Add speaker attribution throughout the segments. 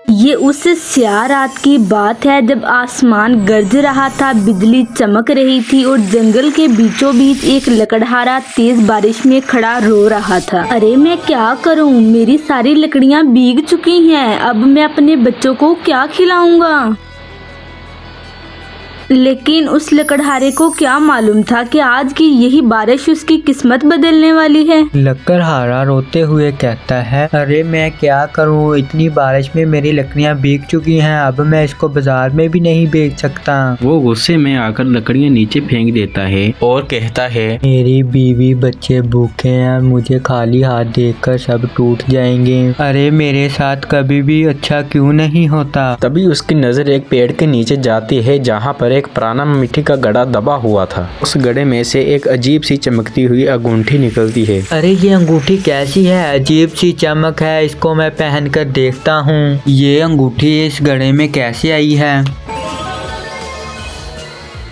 Speaker 1: ये उस स्याह रात की बात है जब आसमान गरज रहा था, बिजली चमक रही थी और जंगल के बीचों बीच एक लकड़हारा तेज बारिश में खड़ा रो रहा था। अरे मैं क्या करूं, मेरी सारी लकड़ियां भीग चुकी हैं, अब मैं अपने बच्चों को क्या खिलाऊंगा। लेकिन उस लकड़हारे को क्या मालूम था कि आज की यही बारिश उसकी किस्मत बदलने वाली है।
Speaker 2: लकड़हारा रोते हुए कहता है, अरे मैं क्या करूं, इतनी बारिश में मेरी लकड़ियां भीग चुकी हैं, अब मैं इसको बाजार में भी नहीं बेच सकता।
Speaker 3: वो गुस्से में आकर लकड़ियां नीचे फेंक देता है और कहता है,
Speaker 2: मेरी बीवी बच्चे भूखे हैं, मुझे खाली हाथ देखकर सब टूट जाएंगे। अरे मेरे साथ कभी भी अच्छा क्यों नहीं होता।
Speaker 3: तभी उसकी नजर एक पेड़ के नीचे जाती है जहाँ पर एक पुराना मिट्टी का घड़ा दबा हुआ था। उस घड़े में से एक अजीब सी चमकती हुई अंगूठी निकलती है।
Speaker 2: अरे ये अंगूठी कैसी है, अजीब सी चमक है, इसको मैं पहन कर देखता हूँ। ये अंगूठी इस घड़े में कैसे आई है।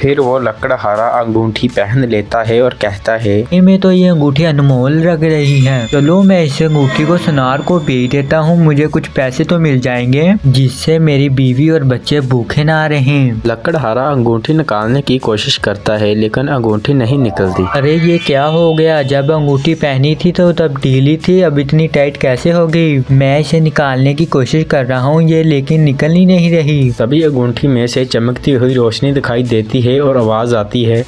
Speaker 3: फिर वो लकड़हारा अंगूठी पहन लेता है और कहता है,
Speaker 2: इनमें तो ये अंगूठी अनमोल लग रही है, चलो मैं इस अंगूठी को सुनार को बेच देता हूँ, मुझे कुछ पैसे तो मिल जाएंगे जिससे मेरी बीवी और बच्चे भूखे ना रहें।
Speaker 3: लकड़हारा अंगूठी निकालने की कोशिश करता है लेकिन अंगूठी नहीं निकलती।
Speaker 2: अरे ये क्या हो गया, जब अंगूठी पहनी थी तो तब ढीली थी, अब इतनी टाइट कैसे हो गई। मैं इसे निकालने की कोशिश कर रहा हूँ ये लेकिन निकल ही नहीं रही।
Speaker 3: तभी अंगूठी में से चमकती हुई रोशनी दिखाई देती है और आवाज आती है,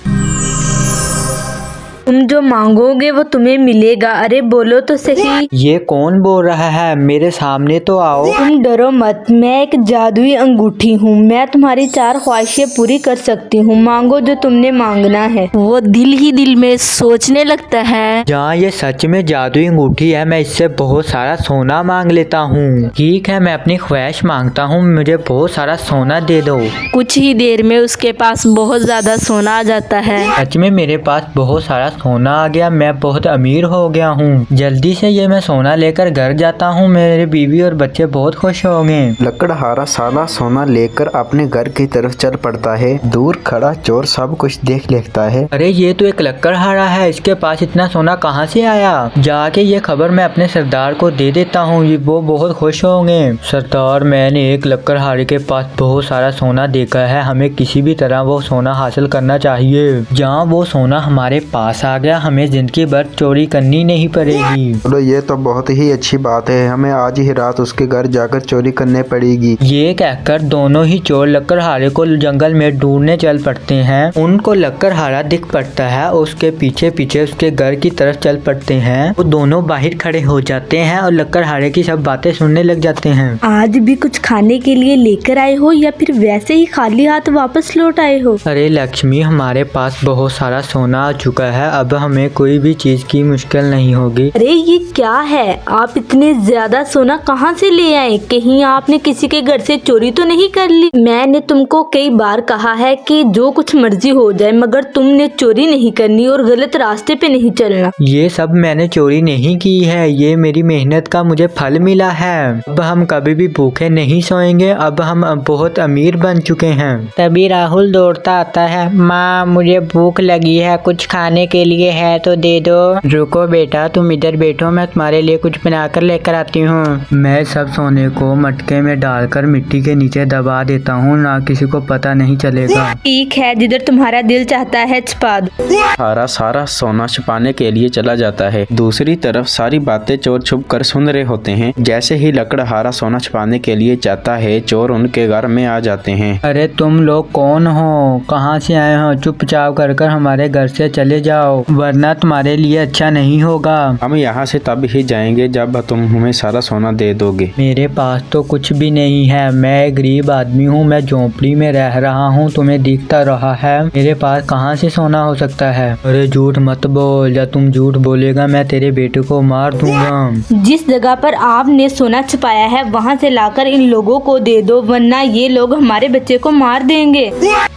Speaker 1: तुम जो मांगोगे वो तुम्हें मिलेगा। अरे बोलो तो सही।
Speaker 2: ये कौन बोल रहा है, मेरे सामने तो आओ।
Speaker 1: तुम डरो मत, मैं एक जादुई अंगूठी हूँ, मैं तुम्हारी 4 ख्वाहिशें पूरी कर सकती हूँ, मांगो जो तुमने मांगना है। वो दिल ही दिल में सोचने लगता है,
Speaker 2: जहाँ ये सच में जादुई अंगूठी है, मैं इससे बहुत सारा सोना मांग लेता हूँ। ठीक है, मैं अपनी ख्वाहिश मांगता हूँ, मुझे बहुत सारा सोना दे दो।
Speaker 1: कुछ ही देर में उसके पास बहुत ज्यादा सोना आ जाता है।
Speaker 2: सच में मेरे पास बहुत सारा सोना आ गया, मैं बहुत अमीर हो गया हूँ। जल्दी से ये मैं सोना लेकर घर जाता हूँ, मेरे बीवी और बच्चे बहुत खुश होंगे।
Speaker 4: लकड़हारा सारा सोना लेकर अपने घर की तरफ चल पड़ता है। दूर खड़ा चोर सब कुछ देख लेता है।
Speaker 2: अरे ये तो एक लकड़हारा है, इसके पास इतना सोना कहाँ से आया। जाके ये खबर मैं अपने सरदार को दे देता हूँ, वो बहुत खुश होंगे। सरदार, मैंने एक लकड़हारे के पास बहुत सारा सोना देखा है, हमें किसी भी तरह वो सोना हासिल करना चाहिए। जहाँ वो सोना हमारे पास आ गया, हमें जिंदगी भर चोरी करनी नहीं पड़ेगी।
Speaker 4: चलो ये तो बहुत ही अच्छी बात है, हमें आज ही रात उसके घर जाकर चोरी करने पड़ेगी।
Speaker 2: ये कहकर दोनों ही चोर लकड़हारे को जंगल में ढूंढने चल पड़ते हैं। उनको लकड़हारा दिख पड़ता है, उसके पीछे पीछे उसके घर की तरफ चल पड़ते हैं। वो दोनों बाहर खड़े हो जाते हैं और लकड़हारे की सब बातें सुनने लग जाते हैं।
Speaker 1: आज भी कुछ खाने के लिए लेकर आए हो या फिर वैसे ही खाली हाथ वापस लौट आए हो।
Speaker 2: अरे लक्ष्मी, हमारे पास बहुत सारा सोना आ चुका है, अब हमें कोई भी चीज की मुश्किल नहीं होगी।
Speaker 1: अरे ये क्या है, आप इतने ज्यादा सोना कहाँ से ले आए, कहीं आपने किसी के घर से चोरी तो नहीं कर ली। मैंने तुमको कई बार कहा है कि जो कुछ मर्जी हो जाए मगर तुमने चोरी नहीं करनी और गलत रास्ते पे नहीं चलना।
Speaker 2: ये सब मैंने चोरी नहीं की है, ये मेरी मेहनत का मुझे फल मिला है। अब हम कभी भी भूखे नहीं सोएंगे, अब हम बहुत अमीर बन चुके हैं। तभी राहुल दौड़ता आता है, माँ मुझे भूख लगी है, कुछ खाने के लिए है तो दे दो। रुको बेटा, तुम इधर बैठो, मैं तुम्हारे लिए कुछ बनाकर लेकर आती हूँ। मैं सब सोने को मटके में डालकर मिट्टी के नीचे दबा देता हूँ, ना किसी को पता नहीं चलेगा।
Speaker 1: ठीक है, जिधर तुम्हारा दिल चाहता है छुपा दो।
Speaker 3: हारा सारा सोना छुपाने के लिए चला जाता है। दूसरी तरफ सारी बातें चोर छुप कर सुन रहे होते हैं। जैसे ही लकड़हारा सोना छुपाने के लिए जाता है, चोर उनके घर में आ जाते हैं।
Speaker 2: अरे तुम लोग कौन हो, कहाँ से आए हो, चुपचाप कर हमारे घर से चले जाओ वरना तुम्हारे लिए अच्छा नहीं होगा।
Speaker 3: हम यहाँ से तब ही जाएंगे जब तुम हमें सारा सोना दे दोगे।
Speaker 2: मेरे पास तो कुछ भी नहीं है, मैं गरीब आदमी हूँ, मैं झोंपड़ी में रह रहा हूँ, तुम्हें दिखता रहा है, मेरे पास कहाँ से सोना हो सकता है। अरे झूठ मत बोल, या तुम झूठ बोलेगा मैं तेरे बेटे को मार दूंगा।
Speaker 1: जिस जगह पर आपने सोना छुपाया है वहाँ से लाकर इन लोगों को दे दो वरना ये लोग हमारे बच्चे को मार देंगे।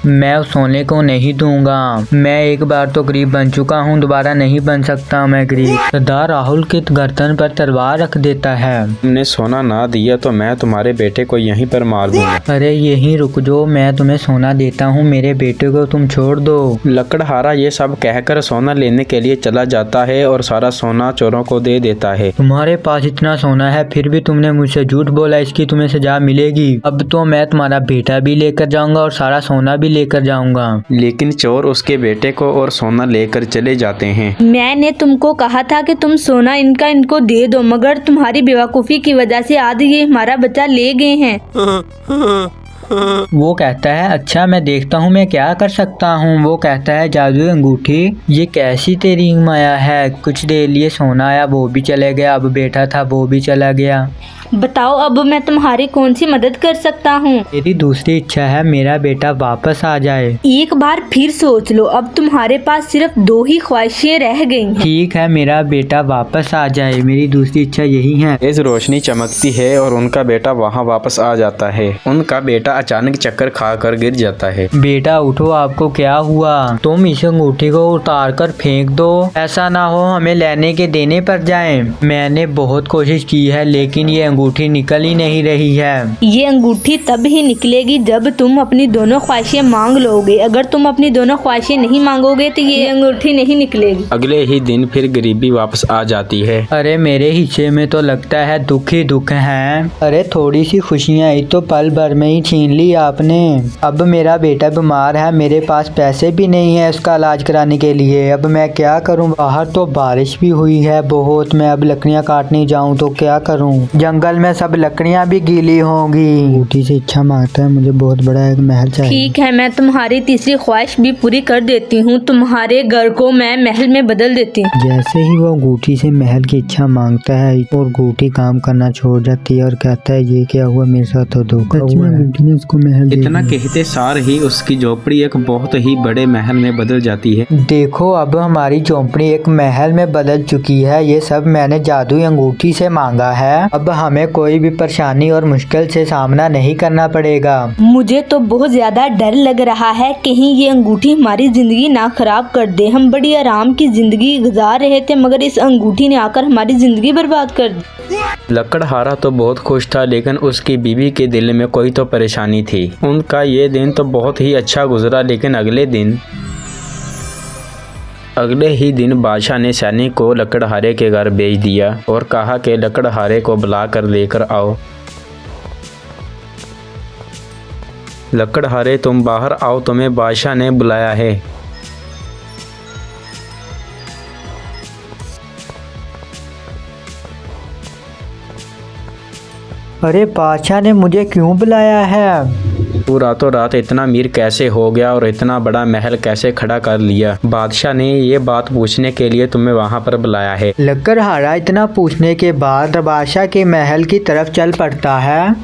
Speaker 2: मैं उस सोने को नहीं दूंगा, मैं एक बार तो गरीब बन चुका हूँ, दोबारा नहीं बन सकता मैं गरीब। सरदार राहुल के गर्दन पर तलवार रख देता है।
Speaker 3: तुमने सोना ना दिया तो मैं तुम्हारे बेटे को यहीं पर मार दूंगा।
Speaker 2: अरे यहीं रुक जाओ, मैं तुम्हें सोना देता हूँ, मेरे बेटे को तुम छोड़ दो।
Speaker 3: लकड़हारा ये सब कहकर सोना लेने के लिए चला जाता है और सारा सोना चोरों को दे देता है।
Speaker 2: तुम्हारे पास इतना सोना है फिर भी तुमने मुझसे झूठ बोला, इसकी तुम्हें सजा मिलेगी। अब तो मैं तुम्हारा बेटा भी लेकर जाऊंगा और सारा सोना भी लेकर जाऊंगा।
Speaker 3: लेकिन चोर उसके बेटे को और सोना लेकर चले जाते हैं।
Speaker 1: मैंने तुमको कहा था कि तुम सोना इनको दे दो, मगर तुम्हारी बेवकूफ़ी की वजह से आज ये हमारा बच्चा ले गए हैं।
Speaker 2: वो कहता है अच्छा मैं देखता हूँ मैं क्या कर सकता हूँ। वो कहता है जादुई अंगूठी ये कैसी तेरी माया है। कुछ देर लिए सोना आया वो भी चले गया, अब बेटा था वो भी चला गया।
Speaker 1: बताओ अब मैं तुम्हारी कौन सी मदद कर सकता हूँ।
Speaker 2: मेरी दूसरी इच्छा है मेरा बेटा वापस आ जाए।
Speaker 1: एक बार फिर सोच लो, अब तुम्हारे पास सिर्फ 2 ही ख्वाहिशें रह गई हैं।
Speaker 2: ठीक है मेरा बेटा वापस आ जाए, मेरी दूसरी इच्छा यही है।
Speaker 3: तेज रोशनी चमकती है और उनका बेटा वहाँ वापस आ जाता है। उनका बेटा अचानक चक्कर खाकर गिर जाता है।
Speaker 2: बेटा उठो, आपको क्या हुआ? तुम इस अंगूठी को उतार कर फेंक दो, ऐसा ना हो हमें लेने के देने पर जाए। मैंने बहुत कोशिश की है लेकिन ये अंगूठी निकल ही नहीं रही है।
Speaker 1: ये अंगूठी तब ही निकलेगी जब तुम अपनी दोनों ख्वाहिशें मांग लोगे। अगर तुम अपनी दोनों ख्वाहिशें नहीं मांगोगे तो ये अंगूठी नहीं निकलेगी।
Speaker 3: अगले ही दिन फिर गरीबी वापस आ जाती है।
Speaker 2: अरे मेरे हिस्से में तो लगता है दुख ही दुख है। अरे थोड़ी सी खुशियाँ आई तो पल भर में ही छीन ली आपने। अब मेरा बेटा बीमार है, मेरे पास पैसे भी नहीं है उसका इलाज कराने के लिए। अब मैं क्या करूं? बाहर तो बारिश भी हुई है बहुत, मैं अब लकड़ियां काटने जाऊं तो क्या करूं? जंगल में सब लकड़ियां भी गीली होंगी। अंगूठी से इच्छा मांगता है मुझे बहुत बड़ा एक महल चाहिए।
Speaker 1: ठीक है, मैं तुम्हारी तीसरी ख्वाहिश भी पूरी कर देती हूँ। तुम्हारे घर को मैं महल में बदल देती हूँ।
Speaker 2: जैसे ही वो अंगूठी से महल की इच्छा मांगता है और अंगूठी काम करना छोड़ जाती है और कहता है ये क्या हुआ मेरे साथ, तो धोखा हुआ है। अंगूठी ने उसको महल दे
Speaker 3: इतना
Speaker 2: दिया।
Speaker 3: कहते सार ही उसकी झोपड़ी एक बहुत ही बड़े महल में बदल जाती है।
Speaker 2: देखो अब हमारी झोंपड़ी एक महल में बदल चुकी है। ये सब मैंने जादुई अंगूठी से मांगा है। अब हमें कोई भी परेशानी और मुश्किल से सामना नहीं करना पड़ेगा।
Speaker 1: मुझे तो बहुत ज्यादा डर लग रहा है कहीं ये अंगूठी हमारी जिंदगी ना खराब कर दे। हम बड़ी आराम की जिंदगी गुजार रहे थे मगर इस अंगूठी ने आकर हमारी जिंदगी बर्बाद कर दी।
Speaker 3: लकड़हारा तो बहुत खुश था लेकिन उसकी बीवी के दिल में कोई तो परेशानी थी। उनका ये दिन तो बहुत ही अच्छा गुजरा लेकिन अगले ही दिन बादशाह ने सैनिक को लकड़हारे के घर भेज दिया और कहा कि लकड़हारे को बुलाकर लेकर आओ। लकड़हारे तुम बाहर आओ, तुम्हें बादशाह ने बुलाया है।
Speaker 2: अरे बादशाह ने मुझे क्यों बुलाया है?
Speaker 3: तू रातों रात इतना अमीर कैसे हो गया और इतना बड़ा महल कैसे खड़ा कर लिया? बादशाह ने ये बात पूछने के लिए तुम्हें वहाँ पर बुलाया है।
Speaker 2: लकड़हारा इतना पूछने के बाद बादशाह के महल की तरफ चल पड़ता है।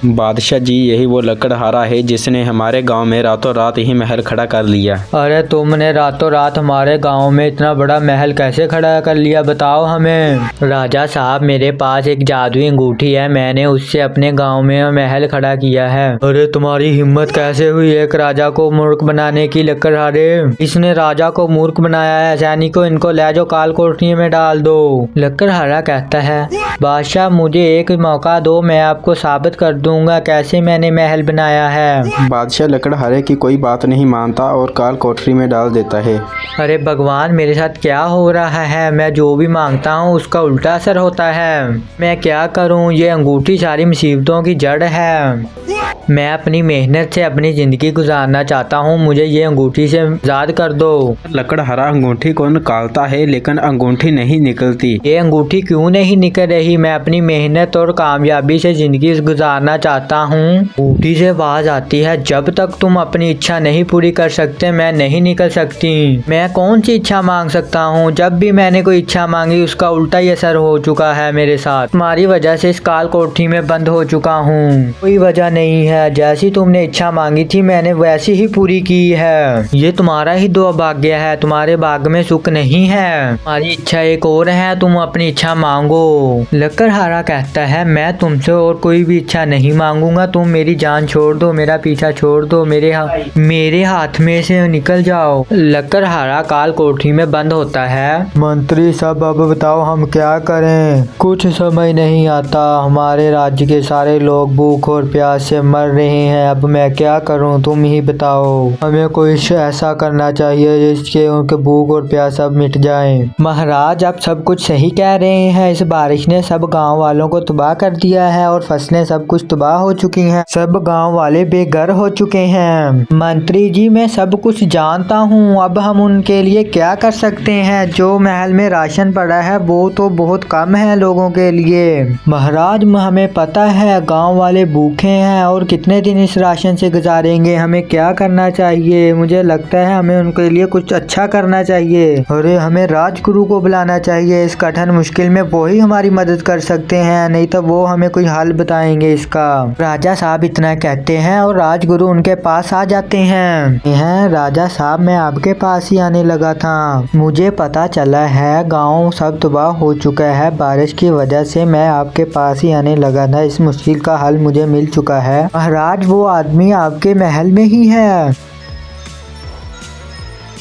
Speaker 3: बादशाह जी यही वो लकड़हारा है जिसने हमारे गांव में रातों रात ही महल खड़ा कर लिया।
Speaker 2: अरे तुमने रातों रात हमारे गांव में इतना बड़ा महल कैसे खड़ा कर लिया बताओ हमें। राजा साहब मेरे पास एक जादुई अंगूठी है, मैंने उससे अपने गांव में महल खड़ा किया है। अरे तुम्हारी हिम्मत कैसे हुई एक राजा को मूर्ख बनाने की? लकड़हारे इसने राजा को मूर्ख बनाया है। सैनिकों इनको ले जाओ काल कोठरी में डाल दो। लकड़हारा कहता है बादशाह मुझे एक मौका दो, मैं आपको साबित कर दूंगा कैसे मैंने महल बनाया है।
Speaker 3: बादशाह लकड़हारे की कोई बात नहीं मानता और काल कोठरी में डाल देता है।
Speaker 2: अरे भगवान मेरे साथ क्या हो रहा है? मैं जो भी मांगता हूँ उसका उल्टा असर होता है। मैं क्या करूँ? ये अंगूठी सारी मुसीबतों की जड़ है। मैं अपनी मेहनत से अपनी जिंदगी गुजारना चाहता हूँ, मुझे ये अंगूठी से आजाद कर दो।
Speaker 3: लकड़हारा अंगूठी को निकालता है लेकिन अंगूठी नहीं निकलती।
Speaker 2: ये अंगूठी क्यों नहीं निकल रही? मैं अपनी मेहनत और कामयाबी से जिंदगी गुजारना चाहता हूँ। अंगूठी से आवाज आती है जब तक तुम अपनी इच्छा नहीं पूरी कर सकते मैं नहीं निकल सकती। मैं कौन सी इच्छा मांग सकता हूँ? जब भी मैंने कोई इच्छा मांगी उसका उल्टा ही असर हो चुका है मेरे साथ। तुम्हारी वजह से इस काल कोठरी में बंद हो चुका हूँ। कोई वजह नहीं है, है। जैसी तुमने इच्छा मांगी थी मैंने वैसी ही पूरी की है। ये तुम्हारा ही दुर्भाग्य है, तुम्हारे भाग्य में सुख नहीं है। तुम्हारी इच्छा एक और है, तुम अपनी इच्छा मांगो। लकड़हारा कहता है मैं तुमसे और कोई भी इच्छा नहीं मांगूंगा, तुम मेरी जान छोड़ दो, मेरा पीछा छोड़ दो, मेरे हाथ में से निकल जाओ। लकड़हारा काल कोठरी में बंद होता है। मंत्री सब अब बताओ हम क्या करें, कुछ समझ नहीं आता, हमारे राज्य के सारे लोग भूख और प्यास से मर रहे हैं, अब मैं क्या करूं, तुम ही बताओ। हमें कुछ ऐसा करना चाहिए जिससे उनके भूख और प्यास अब मिट जाए। महाराज आप सब कुछ सही कह रहे हैं, इस बारिश ने सब गांव वालों को तबाह कर दिया है और फसलें सब कुछ तबाह हो चुकी हैं, सब गांव वाले बेघर हो चुके हैं। मंत्री जी मैं सब कुछ जानता हूँ, अब हम उनके लिए क्या कर सकते हैं, जो महल में राशन पड़ा है वो तो बहुत कम है लोगों के लिए। महाराज हमें पता है गांव वाले भूखे हैं और कितने दिन इस राशन से गुजारेंगे, हमें क्या करना चाहिए, मुझे लगता है हमें उनके लिए कुछ अच्छा करना चाहिए। अरे हमें राजगुरु को बुलाना चाहिए, इस कठिन मुश्किल में वो ही हमारी मदद कर सकते हैं, नहीं तो वो हमें कोई हल बताएंगे इसका। राजा साहब इतना कहते हैं और राजगुरु उनके पास आ जाते हैं। राजा साहब मैं आपके पास ही आने लगा था, मुझे पता चला है गांव सब तबाह हो चुका है बारिश की वजह से, मैं आपके पास ही आने लगा था, इस मुश्किल का हल मुझे मिल चुका है। महाराज वो आदमी आपके महल में ही है।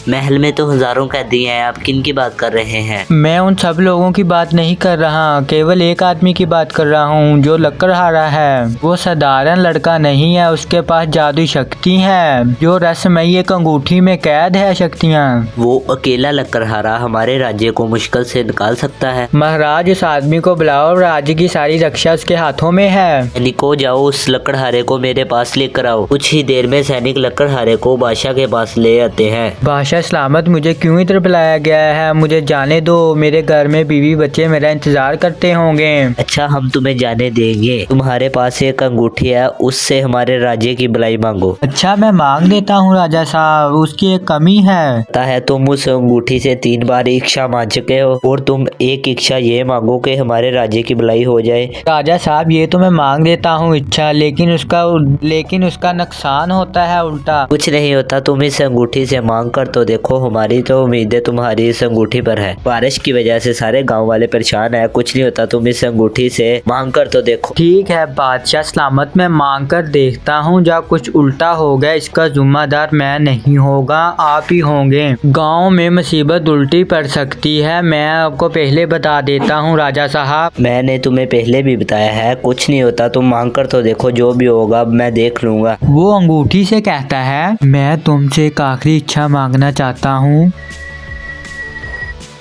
Speaker 5: महल में तो हजारों कैदी हैं, आप किन की बात कर रहे हैं?
Speaker 2: मैं उन सब लोगों की बात नहीं कर रहा, केवल एक आदमी की बात कर रहा हूँ जो लकड़हारा है। वो साधारण लड़का नहीं है, उसके पास जादुई शक्ति है, जो रहस्यमयी एक अंगूठी में कैद है शक्तियाँ।
Speaker 5: वो अकेला लकड़हारा हमारे राज्य को मुश्किल से निकाल सकता है।
Speaker 2: महाराज उस आदमी को बुलाओ, राज्य की सारी रक्षा उसके हाथों में है।
Speaker 5: सैनिकों जाओ उस लकड़हारे को मेरे पास लेकर आओ। कुछ ही देर में सैनिक लकड़हारे को बादशाह के पास ले आते हैं।
Speaker 2: बादशाह सलामत मुझे क्यों इधर बुलाया गया है, मुझे जाने दो, मेरे घर में बीवी बच्चे मेरा इंतजार करते होंगे।
Speaker 5: अच्छा हम तुम्हें जाने देंगे, तुम्हारे पास एक अंगूठी है, उससे हमारे राज्य की भलाई मांगो।
Speaker 2: अच्छा मैं मांग देता हूँ राजा साहब, उसकी एक कमी है।
Speaker 5: पता है तुम उस अंगूठी से 3 बार इच्छा मांग चुके हो और तुम एक इच्छा ये मांगो कि हमारे राज्य की भलाई हो जाए।
Speaker 2: राजा साहब ये तो मैं मांग देता हूँ इच्छा, लेकिन उसका नुकसान होता है उल्टा।
Speaker 5: कुछ नहीं होता, तुम इस अंगूठी से मांग कर तो देखो, हमारी तो उम्मीदें तुम्हारी इस अंगूठी पर है। बारिश की वजह से सारे गांव वाले परेशान है, कुछ नहीं होता, तुम इस अंगूठी से मांग कर तो देखो।
Speaker 2: ठीक है बादशाह सलामत, मैं मांग कर देखता हूँ, जब कुछ उल्टा हो गया इसका जिम्मेदार मैं नहीं होगा, आप ही होंगे। गांव में मुसीबत उल्टी पड़ सकती है, मैं आपको पहले बता देता हूँ राजा साहब।
Speaker 5: मैंने तुम्हें पहले भी बताया है, कुछ नहीं होता, तुम मांग कर तो देखो, जो भी होगा मैं देख लूंगा।
Speaker 2: वो अंगूठी से कहता है मैं तुमसे एक आखिरी इच्छा मांगना चाहता हूँ।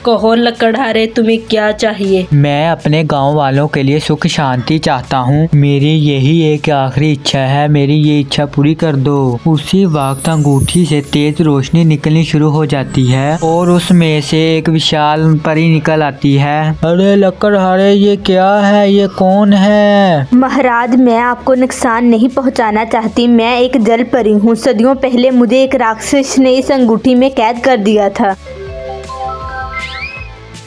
Speaker 1: कहो लकड़हारे तुम्हें क्या चाहिए?
Speaker 2: मैं अपने गांव वालों के लिए सुख शांति चाहता हूँ, मेरी यही एक आखिरी इच्छा है, मेरी ये इच्छा पूरी कर दो। उसी वक्त अंगूठी से तेज रोशनी निकलनी शुरू हो जाती है और उसमें से एक विशाल परी निकल आती है। अरे लकड़हारे ये क्या है, ये कौन है?
Speaker 1: महाराज मैं आपको नुकसान नहीं पहुंचाना चाहती, मैं एक जल परी हूँ। सदियों पहले मुझे एक राक्षस ने इस अंगूठी में कैद कर दिया था।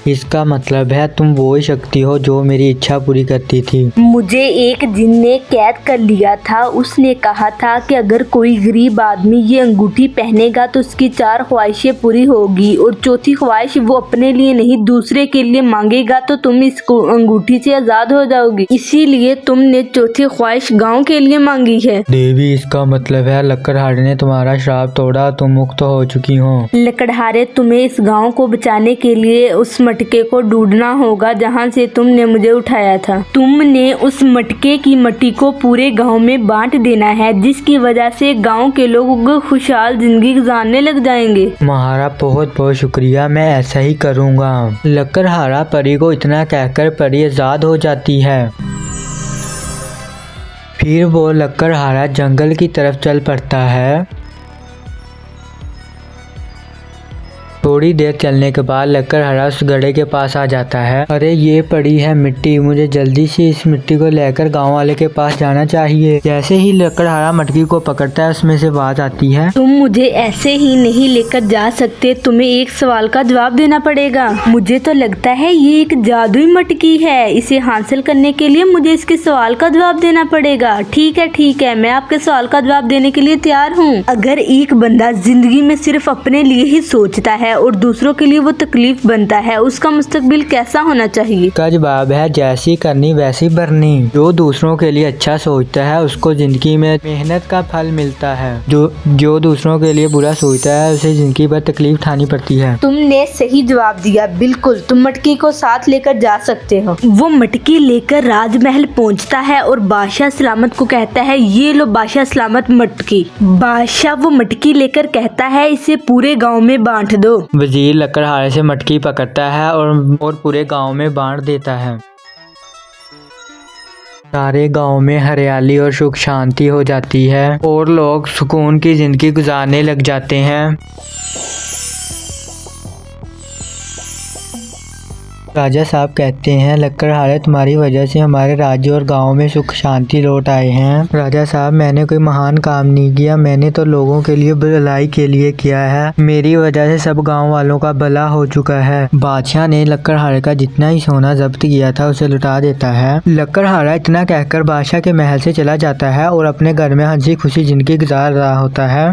Speaker 2: इसका मतलब है तुम वो ही शक्ति हो जो मेरी इच्छा पूरी करती थी।
Speaker 1: मुझे एक जिन ने कैद कर लिया था, उसने कहा था कि अगर कोई गरीब आदमी ये अंगूठी पहनेगा तो उसकी 4 ख्वाहिशें पूरी होगी और चौथी ख्वाहिश वो अपने लिए नहीं दूसरे के लिए मांगेगा तो तुम इस अंगूठी से आजाद हो जाओगी। इसीलिए तुमने चौथी ख्वाहिश गाँव के लिए मांगी है।
Speaker 2: देवी इसका मतलब है लकड़हारे ने तुम्हारा श्राप तोड़ा, तुम मुक्त हो चुकी हो।
Speaker 1: लकड़हारे तुम्हें इस गांव को बचाने के लिए उस मटके को ढूंढना होगा जहां से तुमने मुझे उठाया था। तुमने उस मटके की मट्टी को पूरे गांव में बांट देना है, जिसकी वजह से गांव के लोग खुशहाल जिंदगी गुजारने लग जाएंगे।
Speaker 2: महाराज बहुत बहुत शुक्रिया, मैं ऐसा ही करूँगा। लकड़हारा परी को इतना कहकर परी आजाद हो जाती है। फिर वो लकड़हारा जंगल की तरफ चल पड़ता है। थोड़ी देर चलने के बाद लकड़हारा उस घड़े के पास आ जाता है। अरे ये पड़ी है मिट्टी, मुझे जल्दी से इस मिट्टी को लेकर गांव वाले के पास जाना चाहिए। जैसे ही लकड़हारा मटकी को पकड़ता है उसमें से आवाज आती है,
Speaker 1: तुम मुझे ऐसे ही नहीं लेकर जा सकते, तुम्हें एक सवाल का जवाब देना पड़ेगा। मुझे तो लगता है ये एक जादुई मटकी है, इसे हासिल करने के लिए मुझे इसके सवाल का जवाब देना पड़ेगा। ठीक है, मैं आपके सवाल का जवाब देने के लिए तैयार हूँ। अगर एक बंदा जिंदगी में सिर्फ अपने लिए ही सोचता है और दूसरों के लिए वो तकलीफ बनता है, उसका मुस्तकबिल कैसा होना चाहिए?
Speaker 2: इसका जवाब है जैसी करनी वैसी भरनी। जो दूसरों के लिए अच्छा सोचता है उसको जिंदगी में मेहनत का फल मिलता है, जो दूसरों के लिए बुरा सोचता है उसे जिंदगी भर तकलीफ उठानी पड़ती है।
Speaker 1: तुमने सही जवाब दिया, बिल्कुल तुम मटकी को साथ लेकर जा सकते हो। वो मटकी लेकर राजमहल पहुंचता है और बादशाह सलामत को कहता है, ये लो बादशाह सलामत मटकी। बादशाह वो मटकी लेकर कहता है, इसे पूरे गांव में बांट दो।
Speaker 2: वजीर लकड़हारे से मटकी पकड़ता है और पूरे गांव में बांट देता है। सारे गांव में हरियाली और सुख शांति हो जाती है और लोग सुकून की जिंदगी गुजारने लग जाते हैं। राजा साहब कहते हैं, लकड़हारे तुम्हारी वजह से हमारे राज्य और गांव में सुख शांति लौट आए हैं। राजा साहब मैंने कोई महान काम नहीं किया, मैंने तो लोगों के लिए भलाई के लिए किया है। मेरी वजह से सब गांव वालों का भला हो चुका है। बादशाह ने लकड़हारे का जितना ही सोना जब्त किया था उसे लुटा देता है। लकड़हारा इतना कहकर बादशाह के महल से चला जाता है और अपने घर में हंसी खुशी जिंदगी गुजार रहा होता है।